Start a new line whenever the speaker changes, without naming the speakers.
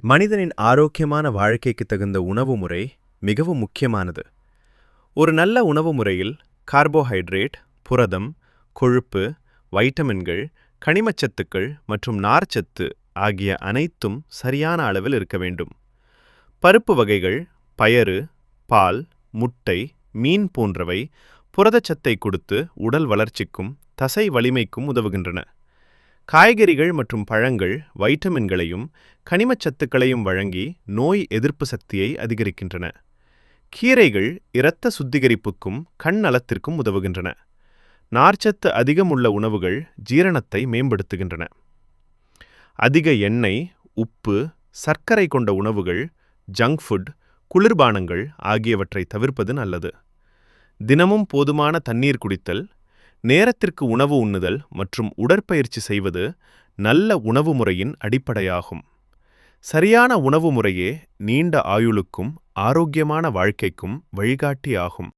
மனிதனின் ஆரோக்கியமான வாழ்க்கைக்கு தகுந்த உணவு முறை மிகவும் முக்கியமானது. ஒரு நல்ல உணவு முறையில் கார்போஹைட்ரேட், புரதம், கொழுப்பு, வைட்டமின்கள், கனிமச்சத்துக்கள் மற்றும் நார்ச்சத்து ஆகிய அனைத்தும் சரியான அளவில் இருக்க வேண்டும். பருப்பு வகைகள், பயறு, பால், முட்டை, மீன் போன்றவை புரதச்சத்தை கொடுத்து உடல் வளர்ச்சிக்கும் தசை வலிமைக்கும் உதவுகின்றன. காய்கறிகள் மற்றும் பழங்கள் வைட்டமின்களையும் கனிமச்சத்துக்களையும் வழங்கி நோய் எதிர்ப்பு சக்தியை அதிகரிக்கின்றன. கீரைகள் இரத்த சுத்திகரிப்புக்கும் கண் நலத்திற்கும் உதவுகின்றன. நார்ச்சத்து அதிகம் உள்ள உணவுகள் ஜீரணத்தை மேம்படுத்துகின்றன. அதிக எண்ணெய், உப்பு, சர்க்கரை கொண்ட உணவுகள், ஜங்க் ஃபுட், குளிர்பானங்கள் ஆகியவற்றை தவிர்ப்பது நல்லது. தினமும் போதுமான தண்ணீர் குடித்தல், நேரத்திற்கு உணவு உண்ணுதல் மற்றும் உடற்பயிற்சி செய்வது நல்ல உணவு முறையின் அடிப்படையாகும். சரியான உணவு முறையே நீண்ட ஆயுளுக்கும் ஆரோக்கியமான வாழ்க்கைக்கும் வழிகாட்டியாகும்.